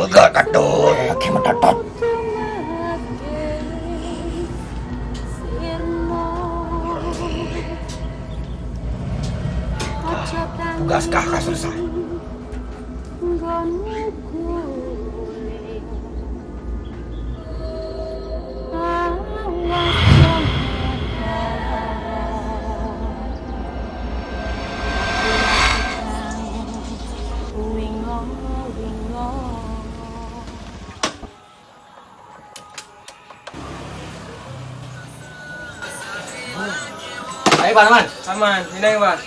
Begat kadut, laki matatot. Tugas kakak selesai. Baik, Pak Aman. Aman, ini Pak.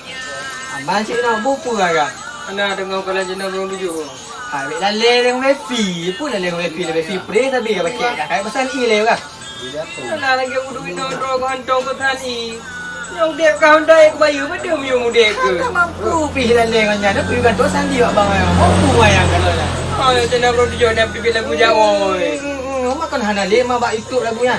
Aman cik nak buku agak. Anda dengar kalau jenah belum tujuh. Hai, baik lalle dengan wifi. Pun lalle dengan wifi, wifi free tapi enggak pakai dah. Kayak pesan i le kan. Anda lagi udah ini drog hantong petani. Yang dia kau dah ek bayu betul miu dia ke. Tak mampu pi lalle dengan nyada pi kan tu sandi wak bang ayang. Mampu ayang kalau lah. Oh, jenah belum tujuh dah pergi lagu Jawa. Makan hanale mah bak itu lagunya.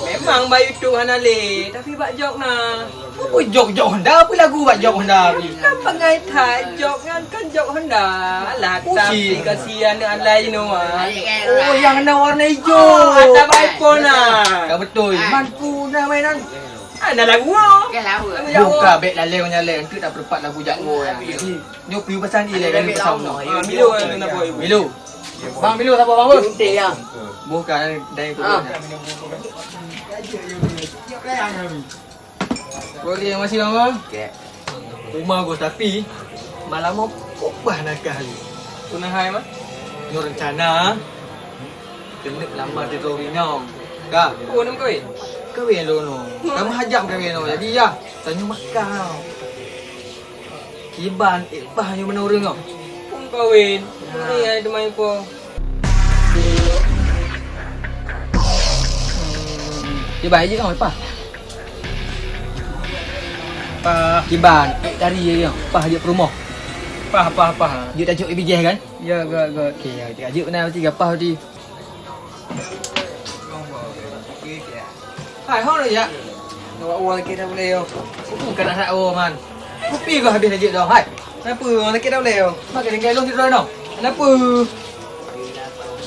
Memang bayu tu hanale, tapi bak jok na. Apa jok-jok Honda apa lagu bak jok Honda pi. Kan pengai tak jok kan jok Honda. Alah, tapi kasihan alai you know. Oh, yang kena warna hijau. Oh, ada iPhone nah. Kau betul. Mampu nak mainan. Ada lagu Buka beg lalle dengan nyala. Itu dah berempat lagu Jawa yang. Ni piu pasal ni le kan pasal no. Milu yang nak boy. Milu. Bang Milu siapa bang? Untik ya. Bukan dari tu. Boleh yang masih bang? Rumah gua tapi malam mau kubah nak kali. Tunah hai mah. Ni rencana. Kena lama di Torino. Kak, Oh, nam koi. kahwin lu no. Kamu hajam kahwin no. Jadi ya, tanya makan. Kiban, ipah yang menurun kau. Pun kawin. Ni ada main ko. Dia baik je kau ipah. Kiban, dari dia kau. Ipah dia perumah. Apa. Dia tajuk ibijah kan? Ya, ga. Okey, dia tajuk benar mesti gapah tadi. Hai, hon ya. Nak uang lagi dah boleh yo. Bukan nak oh man. Kopi kau habis tajuk dah. Hai. Kenapa orang lagi dah boleh yo? Mak kena gelong di sana. Kenapa?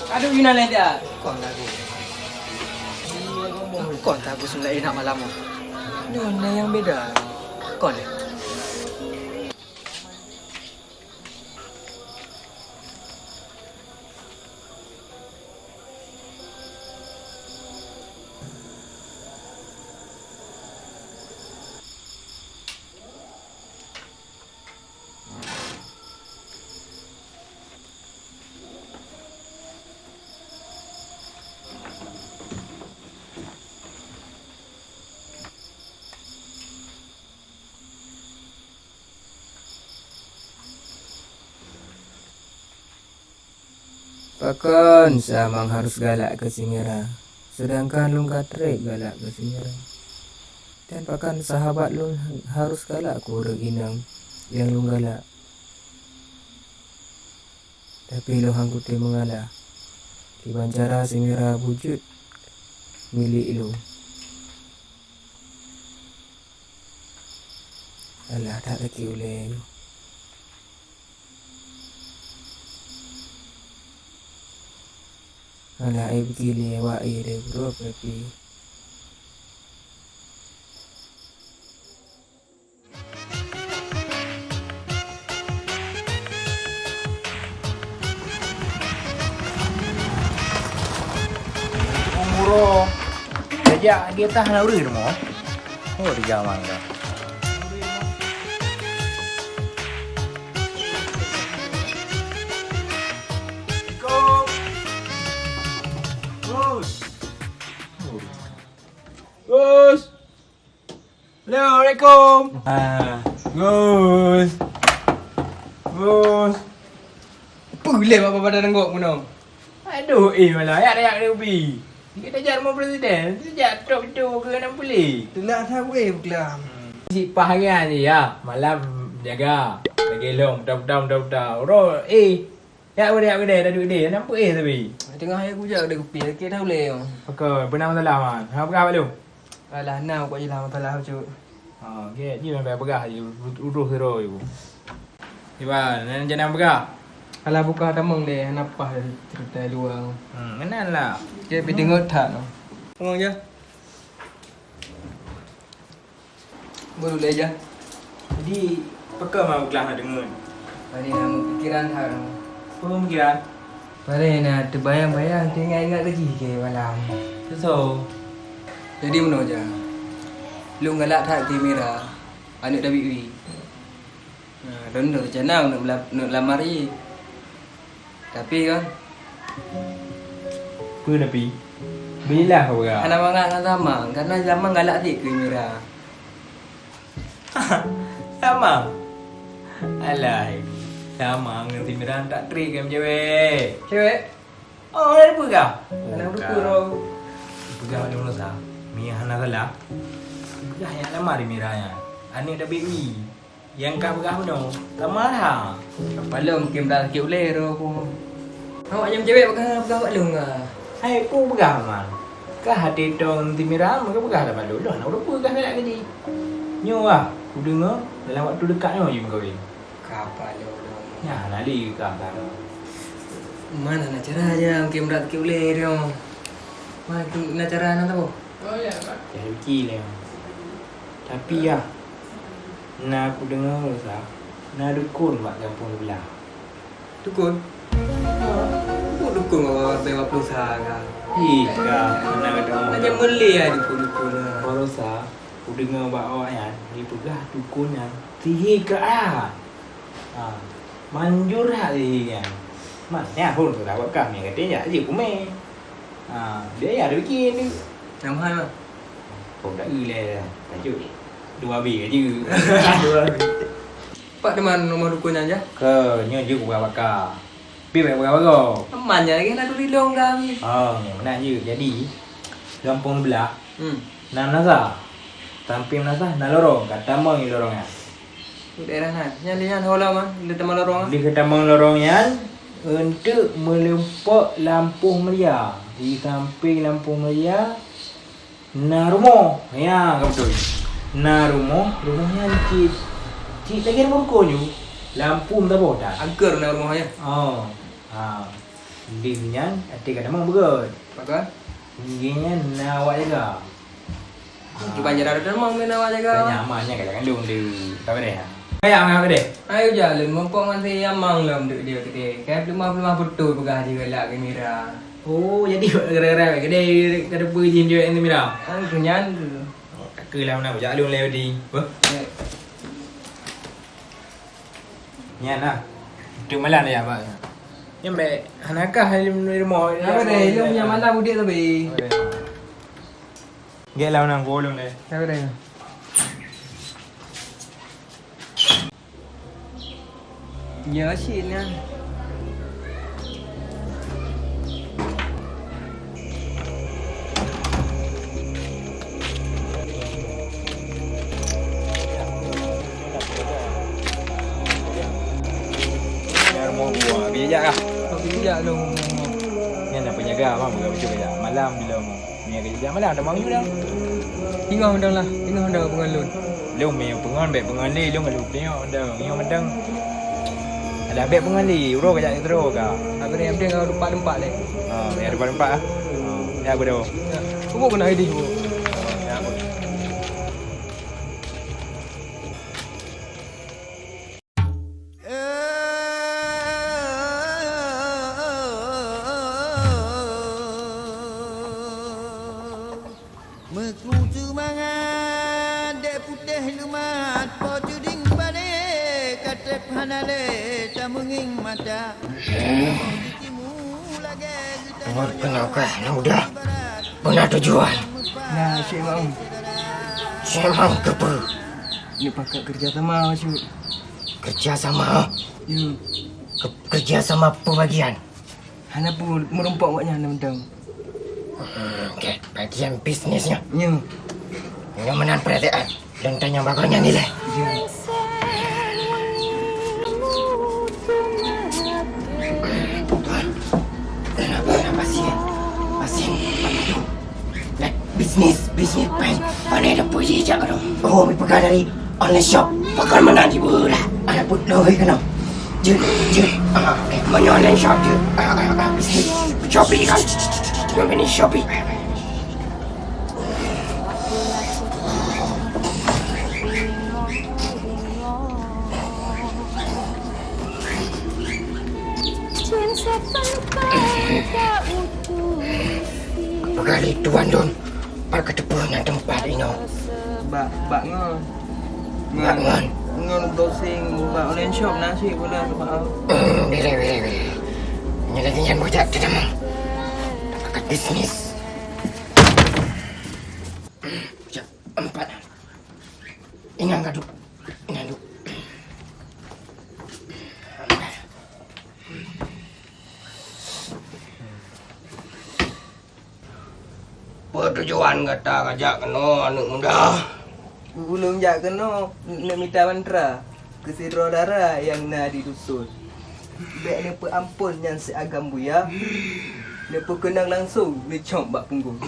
Ada guna lain dia. Kau lagu. Kau tak aku semula nak malam. Ni mana yang beda? Kau ni. Pakan Samang harus galak ke Singera, sedangkan Lung Katrek galak ke Singera. Dan pakan sahabat Lung harus galak ke Reginang yang Lung galak. Tapi Lung Hangkuti mengalah. Kiban cara Singera wujud milik Lung. Alah tak lagi oleh Lung. Alah ai begini awak ai dia bro tapi Umuro. Sejak dia tahan lauri demo. Oh, di zaman dah. Gus. Assalamualaikum. Gus. Boleh apa pada nenggok punong. Aduh, malah ayat dia ubi. Kita jar mau presiden, sejak top itu ke nak boleh. Itulah tak boleh berkelam. Si paharian ni ya, malam jaga. Gelong, dam. Ro, ya boleh dah duit dia. Nampak tapi. Tengah aku jak ada kopi lagi dah boleh. Okey, benar masalah man. Apa kau belum? Alah nak kau je lah masalah tu. Okey, ni memang bergah je. Uruh terus ibu. Iban, nan jangan bergah. Kalau buka tamang deh, napah cerita luar. Kenal lah. Dia pergi tengok tak no. Tengok je. Baru dah je. Jadi, peka mau kelas nak dengar. Mari nama pikiran hak no. Apa pemikiran? Mari nak terbayang-bayang, ingat-ingat lagi ke malam. So, Jadi mana je. Lu ngalak tak di merah. Anak dah biwi. Rondo janau nak lamari. Tapi kan apa tapi? Bila kau berah? anak mangat dengan zaman karena zaman galak dik ke merah. Sama. Alai. Sama dengan timbiran tak trik kan cewek. Cewek, Oh, ada apa kau? anak buku ro. Pegang ada mana sah? Mia hana salah. Pegang yang lama di miranya. Ani dah baby. Yang kau pegang no. Tak marah. Palung kim dah kêu le ro aku. Awak jam cewek pegang palung ah. Hai, aku pegang man. Kah hati dong timbiran, mereka pegang dah malu. Dah nak lupa kah nak kerja. Nyo ah, aku dengar dalam waktu dekat ni kau ni. Kapal lo. Ya, nali kah kan. Mana nak cara aja kim dah kêu le ro. Mana nak cara nak tahu? Jadi gila. Tapi ya, nak aku dengar sah. Nak dukun mak kampung belah. Dukun. Aku dukun bawa bawa pelusa kan. Ika, nak kata Macam Malay lah dukun-dukun lah. Baru sah, aku dengar bak awak kan, dia pegah dukun yang sihir ke ah. Manjur hak dia kan. Mana pun tu dah buat kami katanya je kumeh. Dia ya ada bikin ni. Nama hai mah. Kau dah gila dah. Tajuk 2B je. 2B. Pak deman rumah dukun aja. Ke nya je ku bakar. Pi baik bakar. Temannya lagi nak dilong dah ni. Yang mana je. Jadi kampung belah Hmm. nam nasa. Tampil nasa na lorong kata mau ni lorongnya. Daerah nan. Yang dia hola mah, dia teman lorong ah. Di ketamang lorongnya untuk melempak lampu meria di samping lampu meria na rumah ya kau betul na rumahnya cik lagi rumah konyu lampu tak bodoh Angker na rumahnya. oh dingnya adik kata mau berat Maka tingginya na awak jaga cuba jarak dan mau main awak jaga. nyamannya kayak kandung di apa deh kayak apa deh Ayo jalan mumpung nanti amang lam duk dia kita. Kayak belum betul pegah je galak ke mira. oh jadi gara-gara kedai kada pergi je yang mira Ang kunyan tu. ke lah nak berjalan lewat di apa Yan lah. Itu malam dia apa? Yang baik. Hanakah halim rumah. Apa deh? Lu punya mana budik tu be? Gak lah nang golong deh. Apa deh? Ya asyik ni. Rumah gua bijak lah. Kau bijak lu. Ni nak penjaga apa? Bukan macam bijak. Malam bila ni kerja malam dah mau dah. Tinggal undang lah. Tinggal undang pengalun. Lu main pengon baik pengon ni lu ngalu tengok dah. Ni mandang. Ada baik pengon ni, uro kerja terus ka. Apa ni update kau tempat-tempat leh. Ni ada tempat ah. Ya aku dah. Kau kena ID kau. Ya aku. Mekutu mangan dek putih lumat pocuding pade katep hanale tamunging mata Umur kenapa? Udah. Mana tujuan? Nah, Syekh Mau. Saya mau kepa. Ni pakat kerja sama Syekh. Kerja sama. Ya. Kerja sama pembagian. Hana pun merompak waknya hana mentang. Okay. Bagian bisnisnya. Ya. Yang menan perhatian. Dan tanya bagusnya nilai. Ya. Kenapa pasien? Bisnis pen. Mana ada puji je kan? Oh, pergi dari online shop. Pakai mana di bola? Ada put loh kan? Menyolen shop je. Shopee kan. Yang ini Shopee. Kali tuan Don. Pak ketepunya tempat ini. Bak ngon. Ngon. Ngon browsing bak online shop nasi pula tempat. Boleh. Nyalakan bocah tu dah. Dapat bisnis. Bocah 4. Ingat kaduk. Tujuan kata ngajak kena anak muda. Belum jak kena nak minta mantra ke saudara yang nak di dusun. Baik ni ampun yang seagam buya. Ni kenang langsung ni cok bak punggung.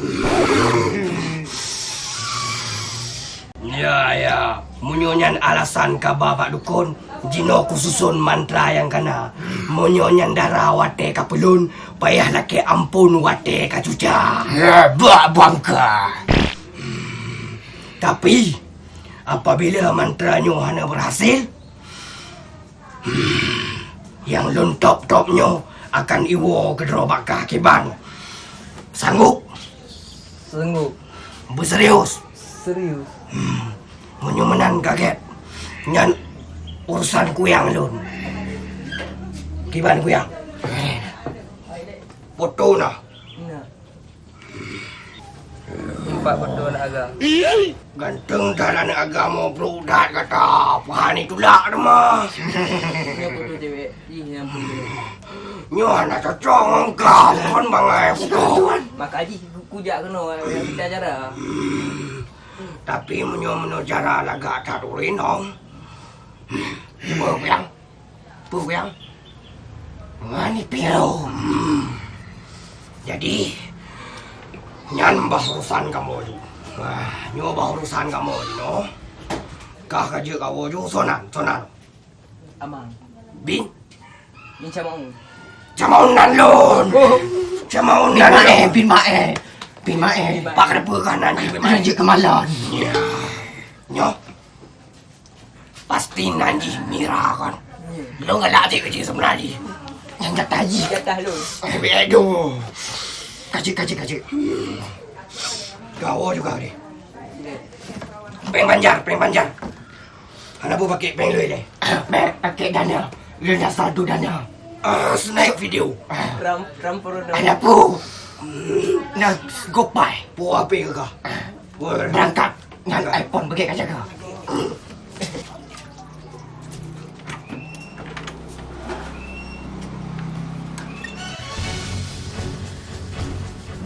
Ya. Munyonyan alasan khabar Pak Dukun. Jino kususun mantra yang kena. Munyonyan darah wate kapelun. Payah laki ampun wate kacuca. Bak bangka. Tapi apabila mantranya hana berhasil, yang lontop-topnya akan iwo ke drobakah kiban. Sanggup? Sanggup. Berserius? Serius. Menyumenan kaget. Nyan urusan kuyang lun. Kiban kuyang? Foto nah. Nak. Empat berdua nak agak. Ganteng dalam agama berudat kata. Pahan itulah mah. Ni foto cewek. Yang boleh. Nyo anak cocok engkau. Kan bangai foto. Mak haji kujak kena yang kita acara. Tapi menyo cara lagak tak urin dong. Puyang. Ngani piro. Jadi nyan bah urusan kamu ju. Nyo bah urusan kamu ju no. Kah kerja kau ju sonan. Amang. Bin. Ni camau. Camaunan lun. Camaunan bin mae. Pak kenapa kan nanti bin mae kemalan. Ya. Nyo. Pasti nanti mira kan. Lo ngelak je kerja sebenarnya. Yang jatah haji. Jatah lu. Aduh. Kaji. Kau juga ni. Peng panjar. Anak bu pakai peng lui ni. Pakai dana. Lena satu dana. Snack video. Ram purun. Anak bu. Nak gopai. Bu apa ke kau? Berangkat. Nak iPhone pergi kerja kau.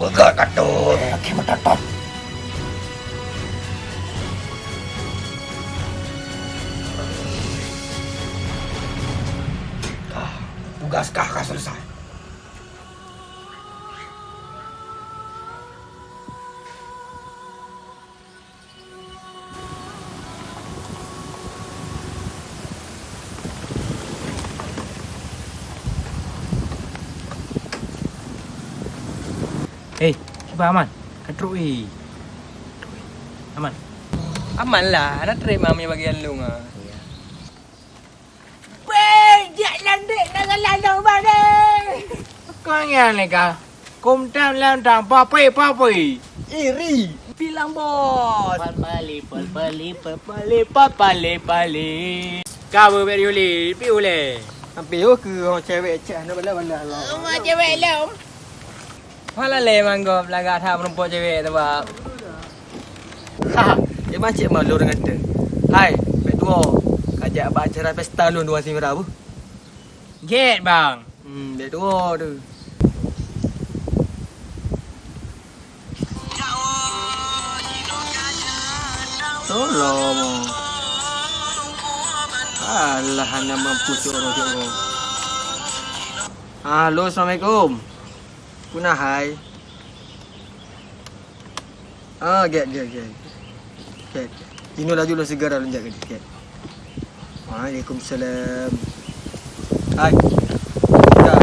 Begat katut. Okey, matatot. Tugaskah kah selesai? Kibar Aman. Katruk Aman. Aman lah. Nak terima punya bagian lu ngah. Kau yang ni kah? Kumtam lantang papai. Iri. Bilang bos. Papali. Kau berpiuli. Sampai ke orang cewek cak nak bala lah. Orang cewek lah. Malah le manggop lagak tak perempuan cewek tu bab. Dia macam malu dengan dia. Hai, bet tua. Kajak abang acara pesta lu dua simra bu. Get bang. Bet tua tu. Tolong. Alah hanya mampu coro. Halo, Assalamualaikum. Kuna hai. Get. Ini laju lo segera lonjak ke. Waalaikumsalam. Hai. Dah.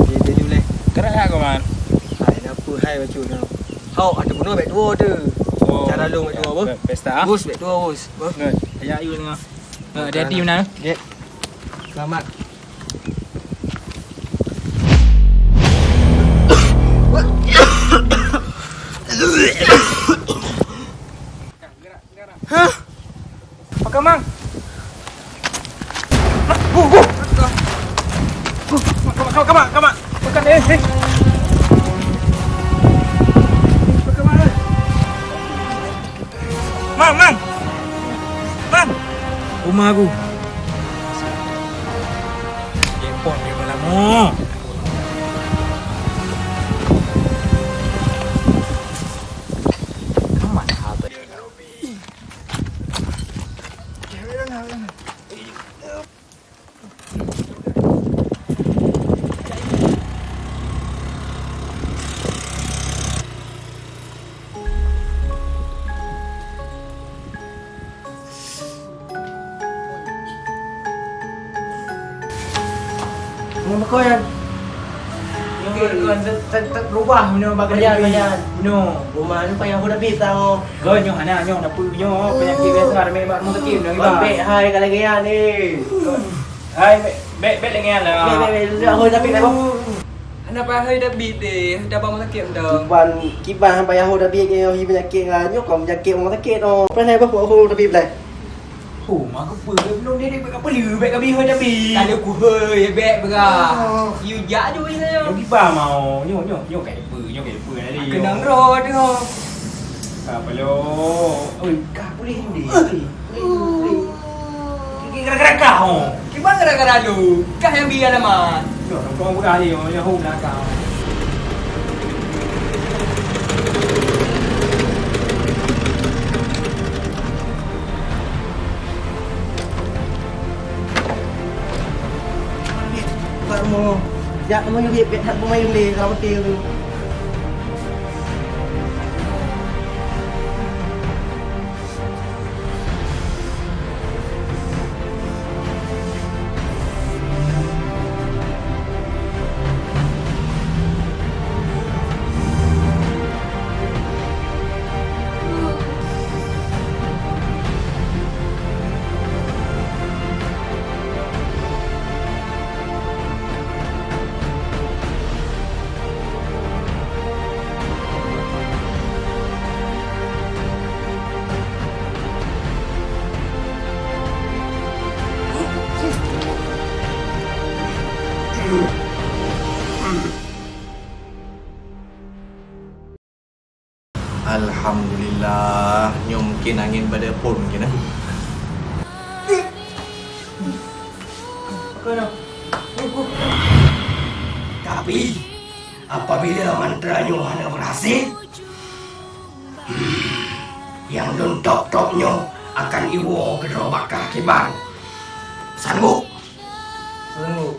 Dia boleh. Kerak kau man. Hai apa hai baju ni. Hau ada bunuh beg dua tu. Cara lu beg dua apa? Pesta. Bus beg dua bus. Good. Ayah you dengar. Hati-hati mana? Okey. Selamat. Hah? Pakai mang. Go. Come on. Bukan Mang. Rumah aku. Jepot dia malam mo. Nama kau yang Tak berubah benda Banyak. No. rumah ni payah huda bit tau. Kau nyoh ana nyoh nak punyo penyakit biasa ada memang rumah sakit dah kita. Bek hai kalau gaya ni. Hai bet lagi lah. Bek dah huda bit apa? Ana payah huda bit deh. Dah bang sakit dah. Kiban payah huda bit ke hi penyakit nganyo kau penyakit rumah sakit oh. Pernah apa buat huda bit lai? Oh, mak apa belum dia bet apa dia bet kami dah bi. Kalau ku hei bek berah. You jak je saya. Yo kiba mau nyoh kat depa tadi. Kenang roh tu. Apa lo? Oi, kah boleh ni. Kira-kira kau. Gimana gara-gara lu? Kah yang biar nama. Yo, kau budak dia, yo home lah kau. Mo. Jak mo yung bit hat pemain le kalau betul tu. Alhamdulillah, nyo mungkin angin pada pun mungkin eh. Tapi apabila mantranya hanya berhasil, yang dontok-toknya akan iwo ke gerobak kehakiman. Sanggup? Sungguh.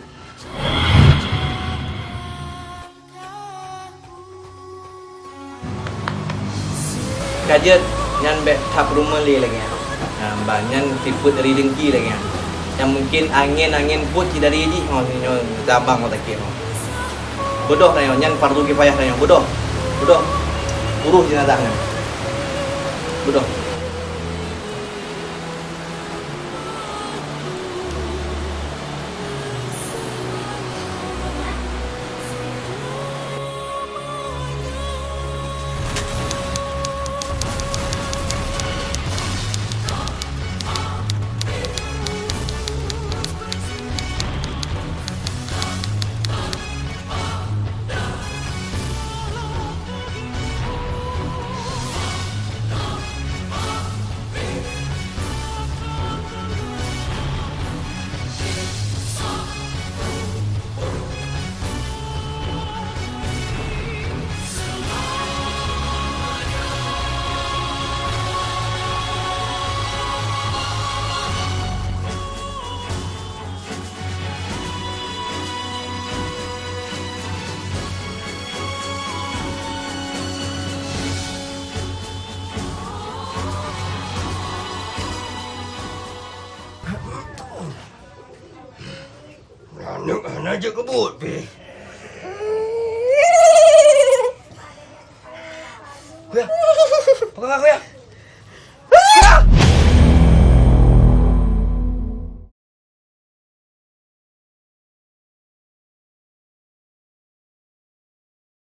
Kajet nyan bet tap rumah le lagi. Banyak tipu dari dengki lagi. Yang mungkin angin put dari ini nyo zabang mata kira. Bodoh na nyan fardu kifayah na bodoh. Uruh jenazahnya. Bodoh. Anak aja kebut pi. Kuya. Pegang aku ya.